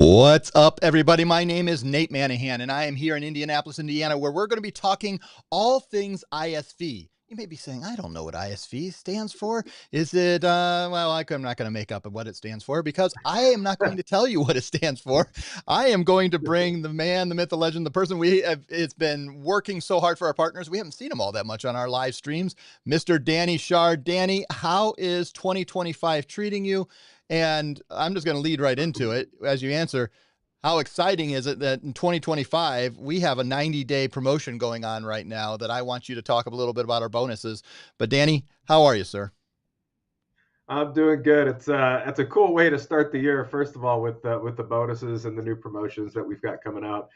What's up, everybody? My name is Nate Manahan, and I am here in Indianapolis, Indiana, where we're going to be talking all things ISV. You may be saying, I don't know what ISV stands for. Is it, I'm not going to make up what it stands for because I am not going to tell you what it stands for. I am going to bring the man, the myth, the legend, the person it's been working so hard for our partners. We haven't seen him all that much on our live streams, Mr. Danny Shard. Danny, how is 2025 treating you? And I'm just going to lead right into it as you answer. How exciting is it that in 2025, we have a 90-day promotion going on right now that I want you to talk a little bit about our bonuses. But Danny, how are you, sir? I'm doing good. It's a cool way to start the year. First of all, with the bonuses and the new promotions that we've got coming out.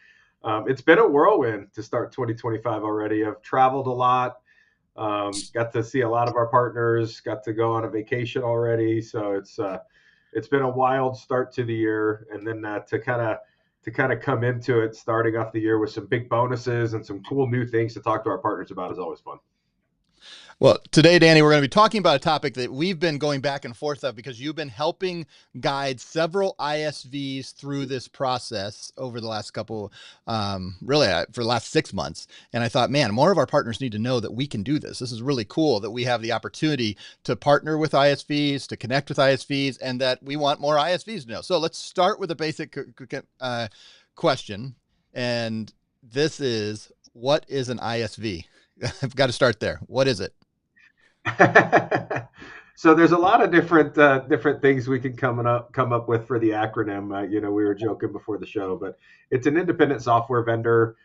It's been a whirlwind to start 2025 already. I've traveled a lot, got to see a lot of our partners, got to go on a vacation already. So it's been a wild start to the year, and then to kind of come into it, starting off the year with some big bonuses and some cool new things to talk to our partners about is always fun. Well, today, Danny, we're going to be talking about a topic that we've been going back and forth of because you've been helping guide several ISVs through this process over the last couple, for the last 6 months. And I thought, man, more of our partners need to know that we can do this. This is really cool that we have the opportunity to partner with ISVs, to connect with ISVs, and that we want more ISVs to know. So let's start with a basic question. And this is, what is an ISV? I've got to start there. What is it? So there's a lot of different things we can come up with for the acronym. We were joking before the show, but it's an independent software vendor.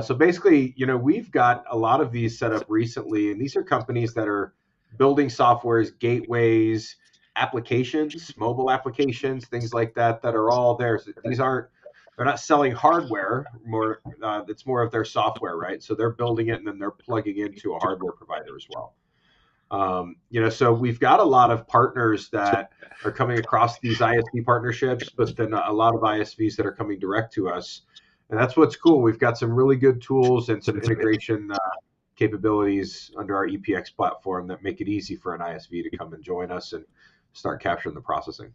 So basically, we've got a lot of these set up recently, and these are companies that are building softwares, gateways, applications, mobile applications, things like that are all there. So they're not selling hardware. It's more of their software, right? So they're building it and then they're plugging into a hardware provider as well. So we've got a lot of partners that are coming across these ISV partnerships, but then a lot of ISVs that are coming direct to us. And that's what's cool. We've got some really good tools and some integration capabilities under our EPX platform that make it easy for an ISV to come and join us and start capturing the processing.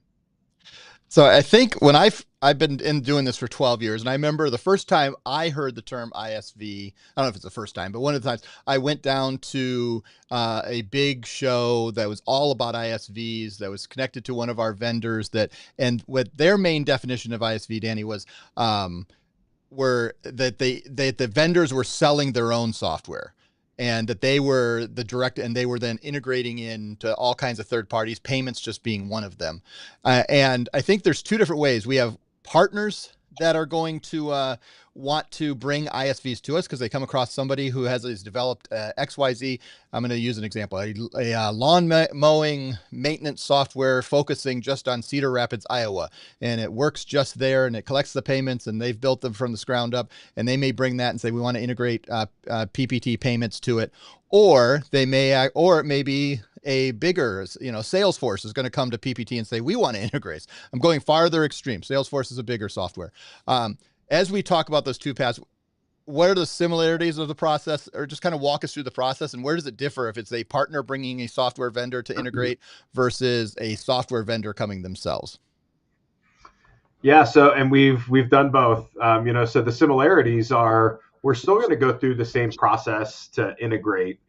So I think when I've been doing this for 12 years, and I remember the first time I heard the term ISV, I don't know if it's the first time, but one of the times I went down to a big show that was all about ISVs, that was connected to one of our vendors and what their main definition of ISV, Danny, was were that the vendors were selling their own software. And that they were the direct, and they were then integrating into all kinds of third parties, payments just being one of them. And I think there's two different ways. We have partners that are going to want to bring ISVs to us because they come across somebody who has developed XYZ. I'm going to use an example, a lawn mowing maintenance software focusing just on Cedar Rapids, Iowa. And it works just there and it collects the payments and they've built them from the ground up. And they may bring that and say, we want to integrate PPT payments to it. Or it may be a bigger, Salesforce is going to come to PPT and say, we want to integrate. I'm going farther extreme. Salesforce is a bigger software. As we talk about those two paths, what are the similarities of the process, or just kind of walk us through the process, and where does it differ if it's a partner bringing a software vendor to integrate versus a software vendor coming themselves? Yeah. So, and we've done both. So the similarities are we're still going to go through the same process to integrate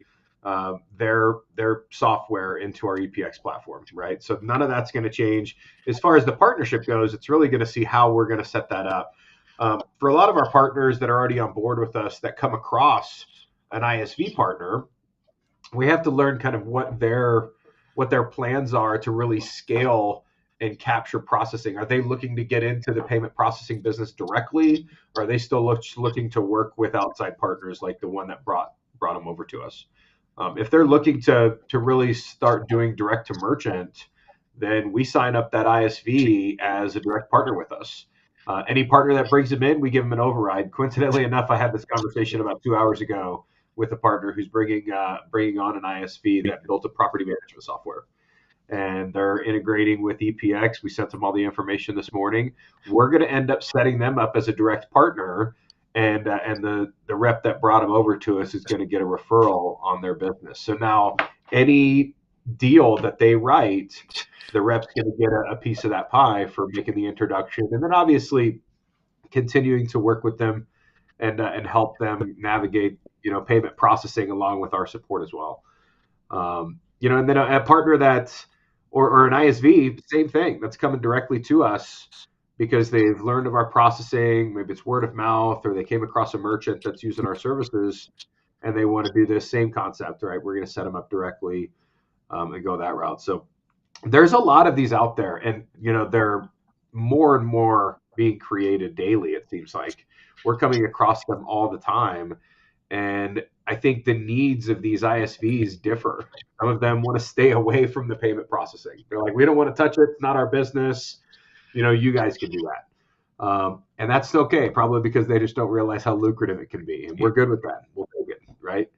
their software into our EPX platform, right? So none of that's going to change. As far as the partnership goes, it's really going to see how we're going to set that up. For a lot of our partners that are already on board with us that come across an ISV partner, we have to learn kind of what their plans are to really scale and capture processing. Are they looking to get into the payment processing business directly, or are they still looking to work with outside partners like the one that brought them over to us? If they're looking to really start doing direct to merchant, then we sign up that ISV as a direct partner with us. Any partner that brings them in, we give them an override. Coincidentally enough, I had this conversation about 2 hours ago with a partner who's bringing on an ISV that built a property management software. And they're integrating with EPX. We sent them all the information this morning. We're going to end up setting them up as a direct partner, and the rep that brought them over to us is going to get a referral on their business. So now any deal that they write, the rep's going to get a piece of that pie for making the introduction, and then obviously continuing to work with them and help them navigate, payment processing along with our support as well. And then a partner that, or an ISV, same thing, that's coming directly to us because they've learned of our processing. Maybe it's word of mouth, or they came across a merchant that's using our services, and they want to do this same concept, right? We're going to set them up directly and go that route. So there's a lot of these out there, and they're more and more being created daily. It seems like we're coming across them all the time, and I think the needs of these ISVs differ. Some of them want to stay away from the payment processing. They're like, we don't want to touch it. It's not our business. You guys can do that. And that's okay, probably because they just don't realize how lucrative it can be. And we're good with that. We'll take it, right?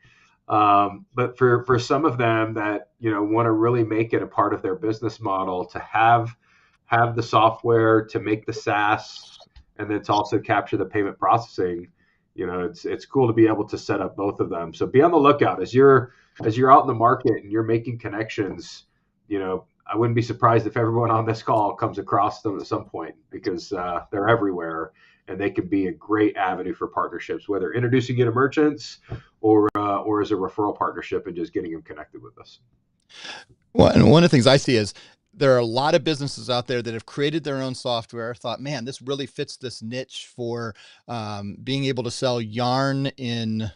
But for some of them that, want to really make it a part of their business model, to have the software, to make the SaaS, and then to also capture the payment processing, it's cool to be able to set up both of them. So be on the lookout as you're out in the market and you're making connections. I wouldn't be surprised if everyone on this call comes across them at some point, because they're everywhere, and they can be a great avenue for partnerships, whether introducing you to merchants or as a referral partnership and just getting them connected with us. Well, and one of the things I see is there are a lot of businesses out there that have created their own software, thought, man, this really fits this niche for being able to sell yarn in,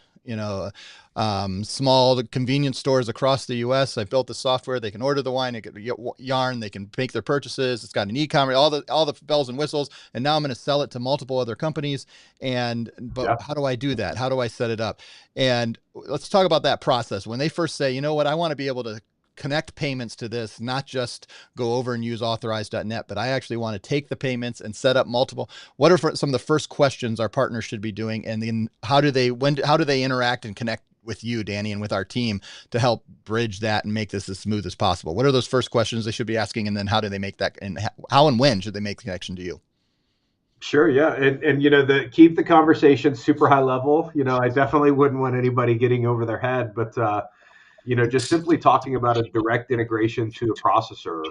small convenience stores across the U.S. I built the software. They can order the wine, they can get yarn, they can make their purchases. It's got an e-commerce, all the bells and whistles. And now I'm going to sell it to multiple other companies. But how do I do that? How do I set it up? And let's talk about that process. When they first say, you know what, I want to be able to connect payments to this, not just go over and use authorize.net, but I actually want to take the payments and set up multiple. What are some of the first questions our partners should be doing? And then how do they interact and connect with you, Danny, and with our team to help bridge that and make this as smooth as possible? What are those first questions they should be asking? And then how do they make that, and how and when should they make the connection to you? Sure, yeah, and keep the conversation super high level. I definitely wouldn't want anybody getting over their head, but just simply talking about a direct integration to a processor.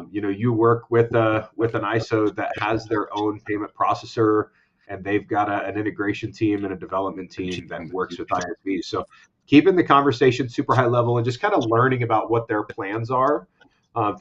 You work with an ISO that has their own payment processor, and they've got an integration team and a development team that works with ISVs. So keeping the conversation super high level and just kind of learning about what their plans are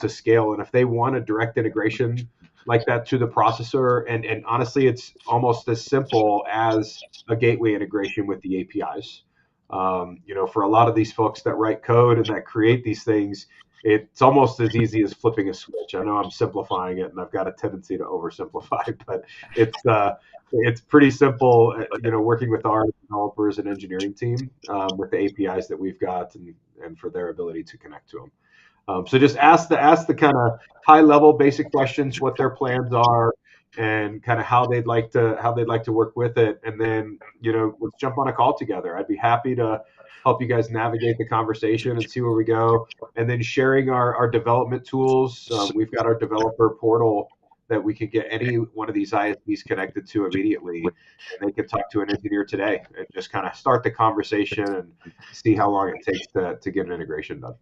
to scale. And if they want a direct integration like that to the processor, and honestly, it's almost as simple as a gateway integration with the APIs. For a lot of these folks that write code and that create these things, it's almost as easy as flipping a switch. I know I'm simplifying it, and I've got a tendency to oversimplify, but it's pretty simple. Working with our developers and engineering team with the APIs that we've got, and for their ability to connect to them. So just ask the kind of high level basic questions, what their plans are, and kind of how they'd like to work with it. And then, let's jump on a call together. I'd be happy to help you guys navigate the conversation and see where we go. And then sharing our development tools. We've got our developer portal that we can get any one of these ISVs connected to immediately. And they can talk to an engineer today and just kind of start the conversation and see how long it takes to get an integration done.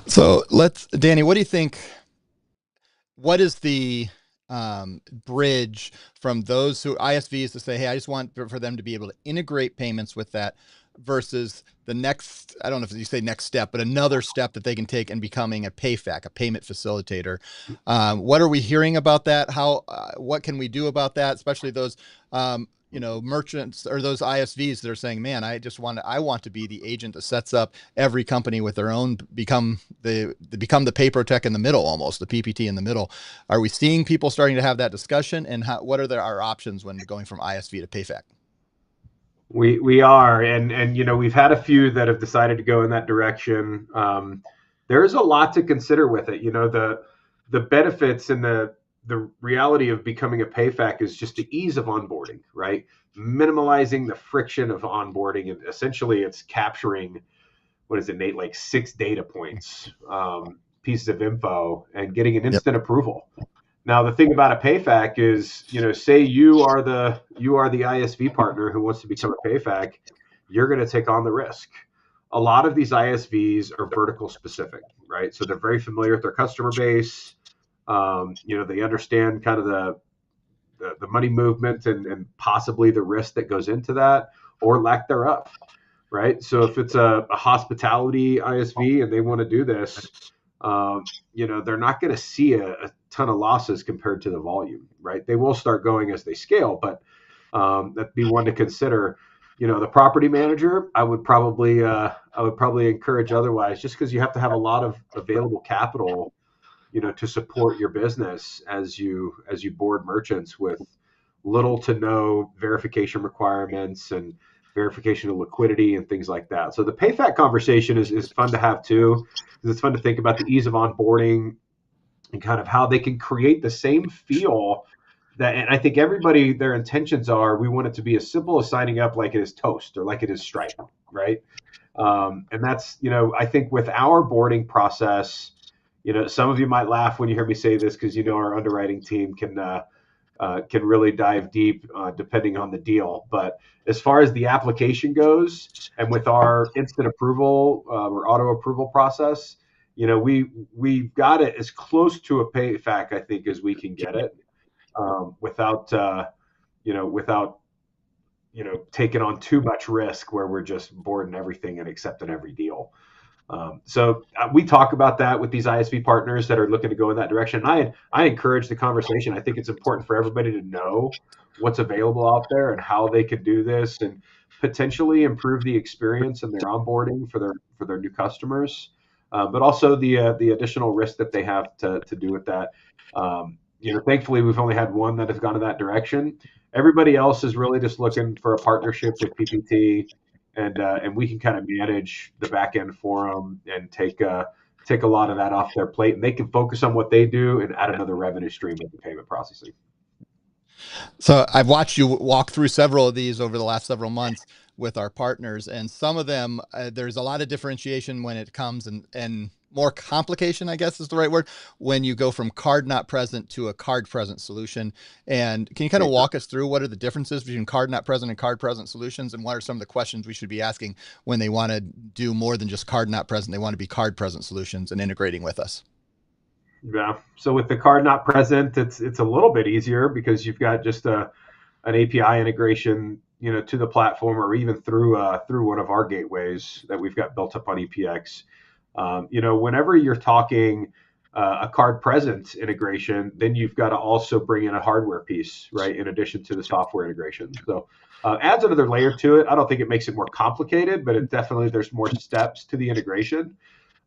So Danny, what do you think? What is the bridge from those who ISVs to say, hey, I just want for them to be able to integrate payments with that, versus the next, I don't know if you say next step, but another step that they can take in becoming a PayFac, a payment facilitator? What are we hearing about that? What can we do about that? Especially those, merchants or those ISVs that are saying, man, I want to be the agent that sets up every company with their own, become the PayProTec in the middle, almost the PPT in the middle. Are we seeing people starting to have that discussion? And what are our options when going from ISV to PayFac? We are, and we've had a few that have decided to go in that direction. There's a lot to consider with it. The benefits and the reality of becoming a PayFac is just the ease of onboarding, right? Minimalizing the friction of onboarding, and essentially it's capturing, what is it, Nate, like 6 data points, pieces of info, and getting an instant approval. Now, the thing about a PayFac is, say you are the ISV partner who wants to become a PayFac, you're going to take on the risk. a lot of these ISVs are vertical specific, right? So they're very familiar with their customer base. They understand kind of the money movement and possibly the risk that goes into that or lack thereof, right? So if it's a hospitality ISV and they want to do this, they're not going to see a ton of losses compared to the volume, right? They will start going as they scale, but that'd be one to consider. The property manager, I would probably encourage otherwise, just because you have to have a lot of available capital, to support your business as you board merchants with little to no verification requirements and verification of liquidity and things like that. So the PayFac conversation is fun to have too, because it's fun to think about the ease of onboarding and kind of how they can create the same feel that, and I think everybody, their intentions are, we want it to be as simple as signing up like it is Toast or like it is Stripe, right? And that's, I think with our boarding process, some of you might laugh when you hear me say this because our underwriting team can really dive deep depending on the deal. But as far as the application goes, and with our instant approval or auto approval process, we've got it as close to a PayFac, I think, as we can get it without taking on too much risk where we're just boarding everything and accepting every deal. So we talk about that with these ISV partners that are looking to go in that direction. I encourage the conversation. I think it's important for everybody to know what's available out there and how they can do this and potentially improve the experience and their onboarding for their new customers, but also the additional risk that they have to do with that. Thankfully, we've only had one that has gone in that direction. Everybody else is really just looking for a partnership with PPT, and we can kind of manage the back end for them and take a lot of that off their plate, and they can focus on what they do and add another revenue stream with the payment processing. So I've watched you walk through several of these over the last several months with our partners, and some of them there's a lot of differentiation when it comes and more complication, I guess is the right word, when you go from card not present to a card present solution. And can you kind of walk us through what are the differences between card not present and card present solutions, and what are some of the questions we should be asking when they want to do more than just card not present? They want to be card present solutions and integrating with us. Yeah. So with the card not present, it's a little bit easier because you've got just an API integration, to the platform or even through one of our gateways that we've got built up on EPX. Whenever you're talking a card present integration, then you've got to also bring in a hardware piece, right, in addition to the software integration. So adds another layer to it. I don't think it makes it more complicated, but it definitely there's more steps to the integration.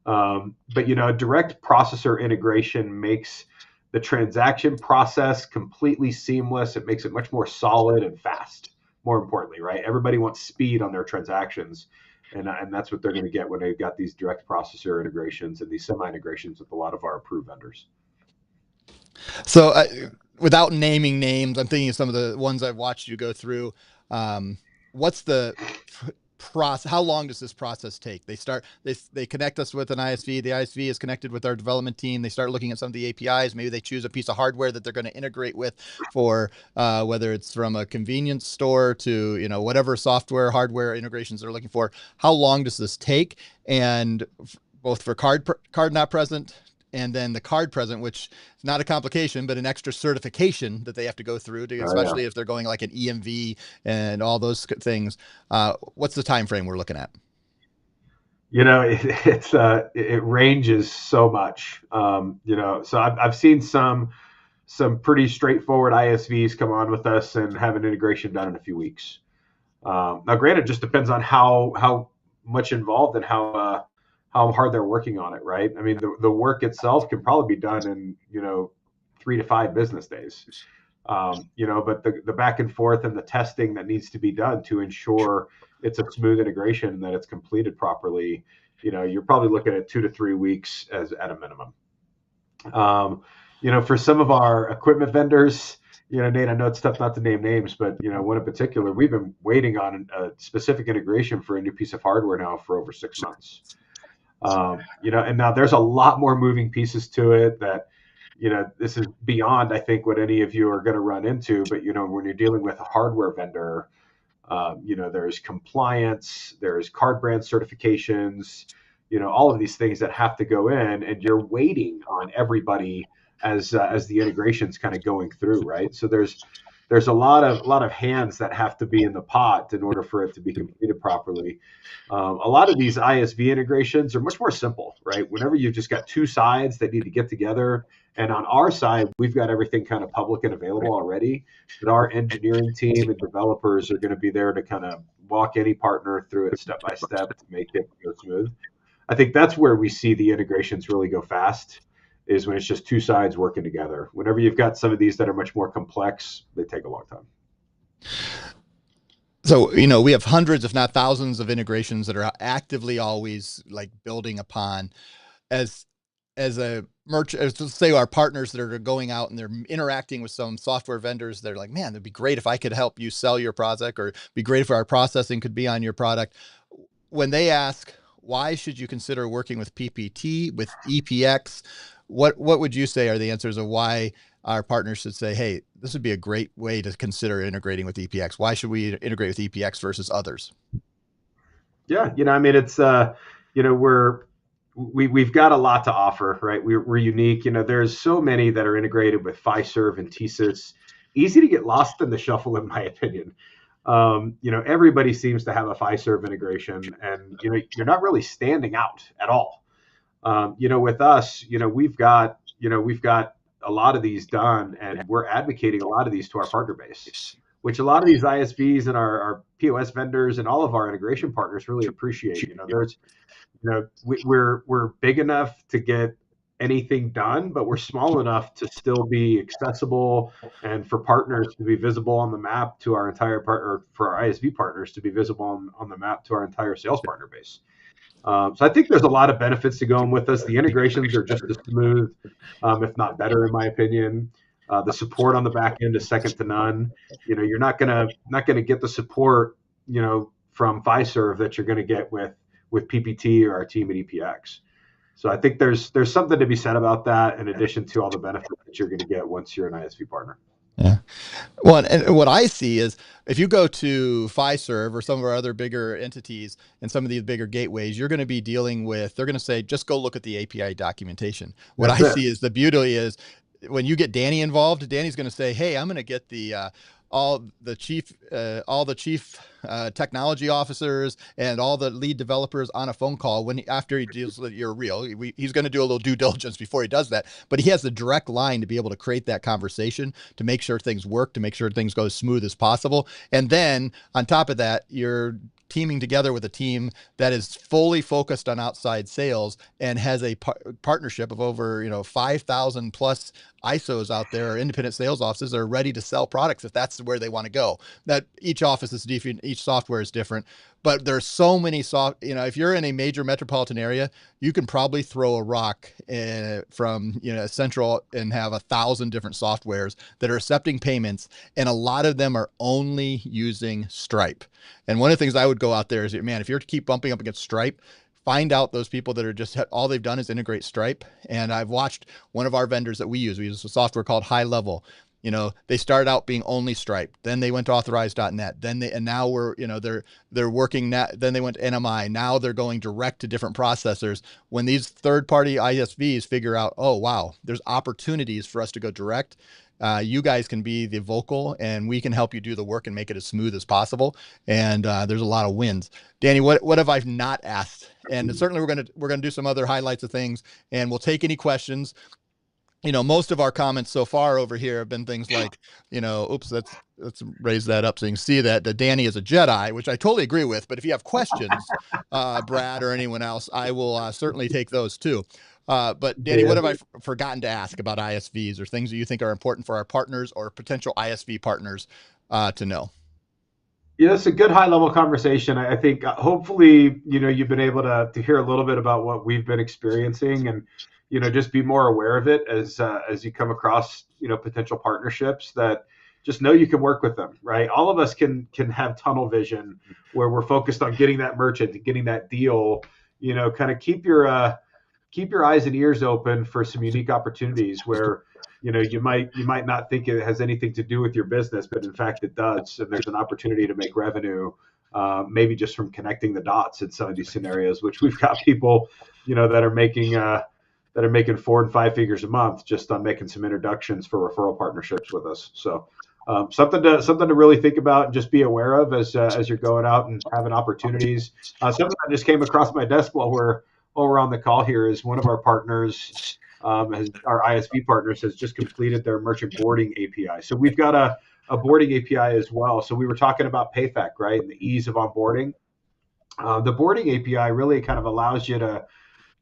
But a direct processor integration makes the transaction process completely seamless. It makes it much more solid and fast. More importantly, right? Everybody wants speed on their transactions, and that's what they're going to get when they've got these direct processor integrations and these semi integrations with a lot of our approved vendors. So, without naming names, I'm thinking of some of the ones I've watched you go through. What's the process? How long does this process take? They connect us with an ISV. The ISV is connected with our development team. They start looking at some of the APIs. Maybe they choose a piece of hardware that they're going to integrate with for whether it's from a convenience store to whatever software hardware integrations they're looking for. How long does this take? And both for card not present, and then the card present, which is not a complication, but an extra certification that they have to go through, especially if they're going like an EMV and all those things. What's the time frame we're looking at? It ranges so much. So I've seen some pretty straightforward ISVs come on with us and have an integration done in a few weeks. Now, granted, it just depends on how much involved and how hard they're working on it, right? I mean, the work itself can probably be done in 3 to 5 business days. But the back and forth and the testing that needs to be done to ensure it's a smooth integration and that it's completed properly, you're probably looking at 2 to 3 weeks as at a minimum. For some of our equipment vendors, Nate, I know it's tough not to name names, but one in particular, we've been waiting on a specific integration for a new piece of hardware now for over 6 months. And now there's a lot more moving pieces to it that, this is beyond, I think, what any of you are going to run into. But, when you're dealing with a hardware vendor, There's compliance, there's card brand certifications, all of these things that have to go in, and you're waiting on everybody as the integration's kind of going through, right? So there's a lot of hands that have to be in the pot in order for it to be completed properly. A lot of these ISV integrations are much more simple, right? Whenever you've just got two sides that need to get together, and on our side, we've got everything kind of public and available already, that our engineering team and developers are going to be there to kind of walk any partner through it step by step to make it go smooth. I think that's where we see the integrations really go fast, is when it's just two sides working together. Whenever you've got some of these that are much more complex, they take a long time. So, we have hundreds, if not thousands, of integrations that are actively always like building upon as a merchant, let's say our partners that are going out and they're interacting with some software vendors. They're like, man, it'd be great if I could help you sell your project, or it'd be great if our processing could be on your product. When they ask, why should you consider working with PPT, with EPX? What would you say are the answers of why our partners should say, hey, this would be a great way to consider integrating with EPX? Why should we integrate with EPX versus others? Yeah, I mean, it's we've got a lot to offer, right? We're unique. There's so many that are integrated with Fiserv and TSYS. Easy to get lost in the shuffle, in my opinion. Everybody seems to have a Fiserv integration, and you're not really standing out at all. With us, we've got a lot of these done, and we're advocating a lot of these to our partner base, which a lot of these ISVs and our POS vendors and all of our integration partners really appreciate. We're big enough to get anything done, but we're small enough to still be accessible, and for partners to be visible on the map to our entire partner, for our ISV partners to be visible on the map to our entire sales partner base. So I think there's a lot of benefits to going with us. The integrations are just as smooth, if not better, in my opinion. The support on the back end is second to none. You're not gonna get the support, from Fiserv that you're gonna get with PPT or our team at EPX. So I think there's something to be said about that, in addition to all the benefits that you're going to get once you're an ISV partner. Yeah. Well, and what I see is if you go to Fiserv or some of our other bigger entities and some of these bigger gateways, you're going to be dealing with, they're going to say, just go look at the API documentation. What That's I it. see is the beauty is when you get Danny involved, Danny's going to say, hey, I'm going to get all the chief technology officers and all the lead developers on a phone call after he deals with your real. He's going to do a little due diligence before he does that, but he has the direct line to be able to create that conversation, to make sure things work, to make sure things go as smooth as possible. And then on top of that, you're teaming together with a team that is fully focused on outside sales and has a partnership of over 5,000 plus ISOs out there, or independent sales offices, that are ready to sell products if that's where they want to go. That each office is different, each software is different, but there's so many if you're in a major metropolitan area, you can probably throw a rock from central and have 1,000 different softwares that are accepting payments, and a lot of them are only using Stripe. And one of the things I would go out there is, man, if you're to keep bumping up against Stripe, find out those people that are just all they've done is integrate Stripe. And I've watched one of our vendors that we use a software called High Level. They started out being only Stripe, then they went to authorize.net, and now they're working that. Then they went to NMI. Now they're going direct to different processors. When these third-party ISVs figure out, oh wow, there's opportunities for us to go direct, you guys can be the vocal, and we can help you do the work and make it as smooth as possible. And there's a lot of wins. Danny, what have I not asked? And certainly we're gonna do some other highlights of things, and we'll take any questions. Most of our comments so far over here have been things like, oops, let's raise that up so you can see that Danny is a Jedi, which I totally agree with. But if you have questions, Brad or anyone else, I will certainly take those too. But Danny, what have I forgotten to ask about ISVs, or things that you think are important for our partners or potential ISV partners to know? Yeah, it's a good high level conversation. I think hopefully, you've been able to hear a little bit about what we've been experiencing, and, just be more aware of it as you come across, potential partnerships, that just know you can work with them, right? All of us can have tunnel vision where we're focused on getting that merchant and getting that deal, kind of keep your eyes and ears open for some unique opportunities where, you might not think it has anything to do with your business, but in fact it does. And there's an opportunity to make revenue, maybe just from connecting the dots in some of these scenarios, which we've got people, that are making 4 and 5 figures a month just on making some introductions for referral partnerships with us. So something to really think about and just be aware of as you're going out and having opportunities. Something that just came across my desk while we're on the call here is one of our partners, our ISV partners, has just completed their merchant boarding API. So we've got a boarding API as well. So we were talking about PayProTec, right, and the ease of onboarding. The boarding API really kind of allows you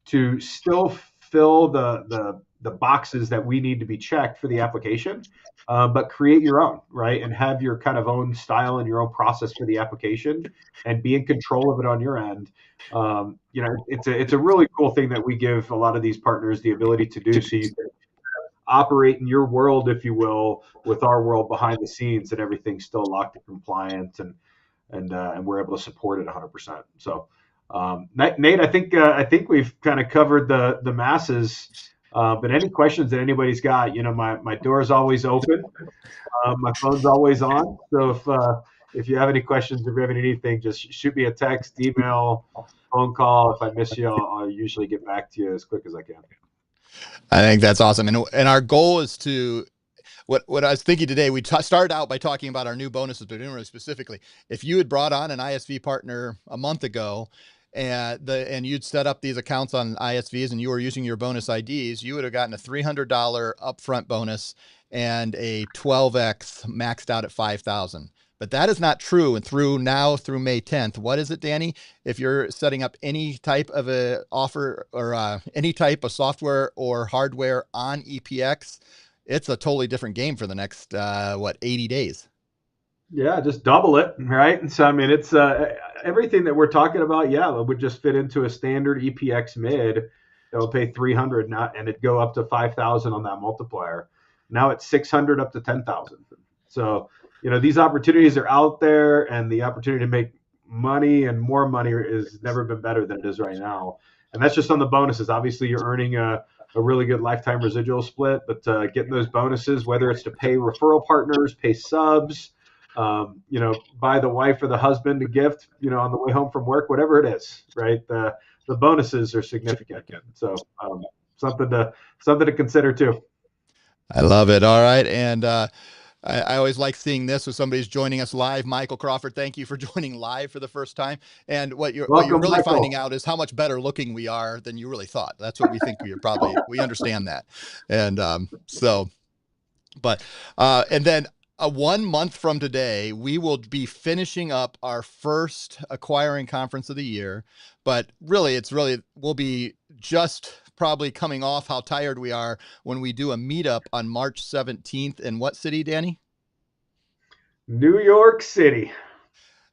to still fill the boxes that we need to be checked for the application, but create your own, right, and have your kind of own style and your own process for the application, and be in control of it on your end. It's a really cool thing that we give a lot of these partners the ability to do, so you can operate in your world, if you will, with our world behind the scenes, and everything's still locked and compliant, and we're able to support it 100%. So, Nate, I think we've kind of covered the masses. But any questions that anybody's got, my door is always open. My phone's always on. So if you have any questions, if you have anything, just shoot me a text, email, phone call. If I miss you, I'll usually get back to you as quick as I can. I think that's awesome. And our goal is to, what I was thinking today, we started out by talking about our new bonuses, but didn't really specifically. If you had brought on an ISV partner a month ago, and you'd set up these accounts on ISVs and you were using your bonus IDs, you would have gotten a $300 upfront bonus and a 12x maxed out at 5,000. But that is not true. And through May 10th, what is it, Danny? If you're setting up any type of a offer or any type of software or hardware on EPX, it's a totally different game for the next 80 days. Yeah, just double it, right? And so, I mean, it's everything that we're talking about. Yeah, it would just fit into a standard EPX mid that would pay 300 now, and it'd go up to 5,000 on that multiplier. Now it's 600 up to 10,000. So, these opportunities are out there, and the opportunity to make money and more money has never been better than it is right now. And that's just on the bonuses. Obviously, you're earning a really good lifetime residual split, but getting those bonuses, whether it's to pay referral partners, pay subs, buy the wife or the husband a gift, on the way home from work, whatever it is, right? The bonuses are significant. So something to consider too. I love it. All right. And I always like seeing this when somebody's joining us live. Michael Crawford, thank you for joining live for the first time. And what you're really Michael. finding out is how much better looking we are than you really thought. That's what we think we understand that. And and then 1 month from today, we will be finishing up our first acquiring conference of the year. But really, we'll be just probably coming off how tired we are when we do a meetup on March 17th in what city, Danny? New York City.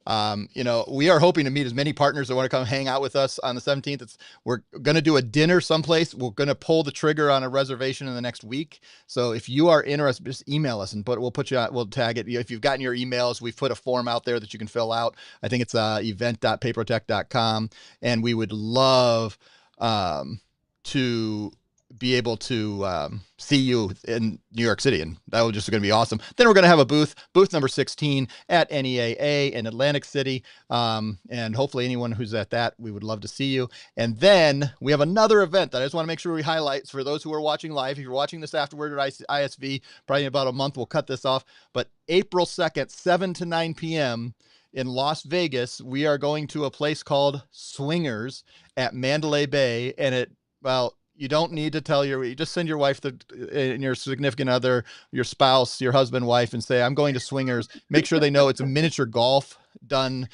We are hoping to meet as many partners that want to come hang out with us on the 17th. We're going to do a dinner someplace. We're going to pull the trigger on a reservation in the next week. So if you are interested, just email us we'll tag it. If you've gotten your emails, we've put a form out there that you can fill out. I think it's event.payprotec.com. And we would love to be able to see you in New York City, and that was just going to be awesome. Then we're going to have a booth number 16 at NEAA in Atlantic City, and hopefully anyone who's at that, we would love to see you. And then we have another event that I just want to make sure we highlight for those who are watching live. If you're watching this afterward at ISV, probably in about a month, we'll cut this off. But April 2nd, 7 to 9 p.m. in Las Vegas, we are going to a place called Swingers at Mandalay Bay, and you don't need to you just send your wife and your significant other, your spouse, your husband, wife, and say, I'm going to Swingers. Make sure they know it's a miniature golf done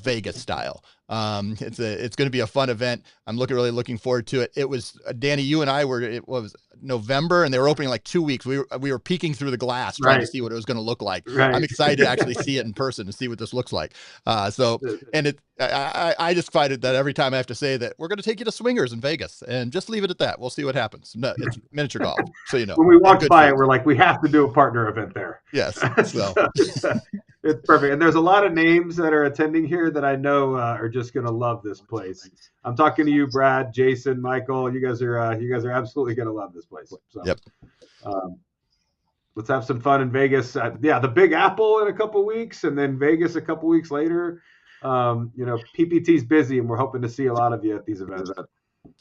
Vegas style. It's going to be a fun event. I'm really looking forward to it. It was Danny, you and I it was November, and they were opening like 2 weeks. We were peeking through the glass trying to see what it was going to look like. Right. I'm excited to actually see it in person and see what this looks like. I just find it that every time I have to say that we're going to take you to Swingers in Vegas, and just leave it at that. We'll see what happens. No, it's miniature golf, so when we walked by it, we're like, we have to do a partner event there. Yes. So. It's perfect. And there's a lot of names that are attending here that I know are just going to love this place. I'm talking to you, Brad, Jason, Michael. You guys are absolutely going to love this place. So, yep. let's have some fun in Vegas. Yeah, the Big Apple in a couple weeks, and then Vegas a couple weeks later. PPT's busy, and we're hoping to see a lot of you at these events.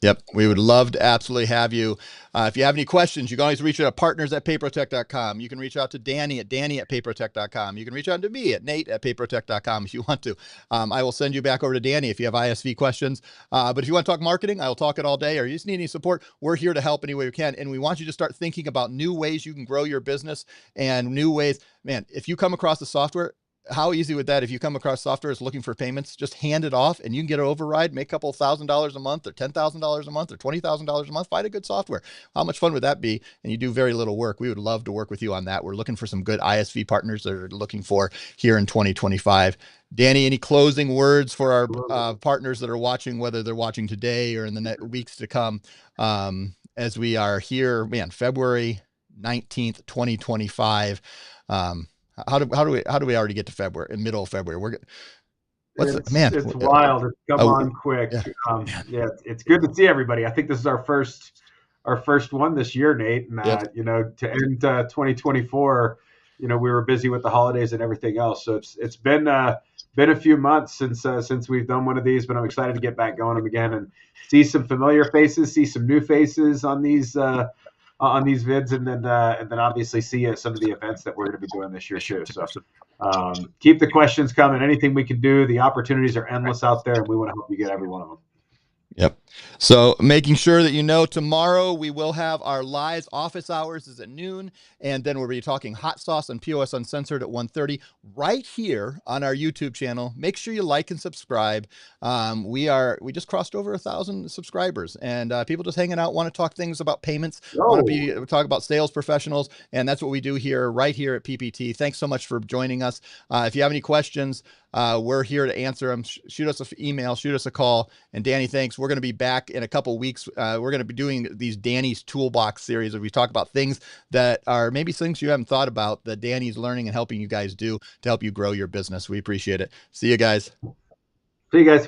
Yep, we would love to absolutely have you. If you have any questions, you can always reach out to partners@PayProTec.com. You can reach out to Danny at PayProTec.com. You can reach out to me at Nate@PayProTec.com if you want to. I will send you back over to Danny if you have ISV questions. But if you want to talk marketing, I will talk it all day, or you just need any support, we're here to help any way we can. And we want you to start thinking about new ways you can grow your business and new ways. Man, if you come across the software, how easy would that, if you come across software is looking for payments, just hand it off and you can get an override, make a couple $1,000 a month or $10,000 a month or $20,000 a month, find a good software. How much fun would that be? And you do very little work. We would love to work with you on that. We're looking for some good ISV partners that are looking for here in 2025. Danny, any closing words for our partners that are watching, whether they're watching today or in the next weeks to come, as we are here, man, February 19th, 2025. How do we already get to February, in middle of February? It's wild. It's come on quick. Yeah. It's good to see everybody. I think this is our first one this year, Nate. And to end 2024, we were busy with the holidays and everything else. So it's been a few months since we've done one of these, but I'm excited to get back going them again and see some familiar faces, see some new faces on these vids, and then obviously see some of the events that we're going to be doing this year too. So keep the questions coming. Anything we can do, the opportunities are endless out there, and we want to help you get every one of them. Yep. So making sure that tomorrow we will have our live office hours is at noon, and then we'll be talking hot sauce and POS Uncensored at 1:30 right here on our YouTube channel. Make sure you like and subscribe. We just crossed over 1,000 subscribers, and people just hanging out, want to talk things about payments, want to talk about sales professionals, and that's what we do here, right here at PPT. Thanks so much for joining us. If you have any questions, we're here to answer them. Shoot us an email, shoot us a call. And Danny, thanks. We're going to be back in a couple weeks. We're going to be doing these Danny's Toolbox series where we talk about things that are maybe things you haven't thought about that Danny's learning and helping you guys do to help you grow your business. We appreciate it. See you guys. See you guys.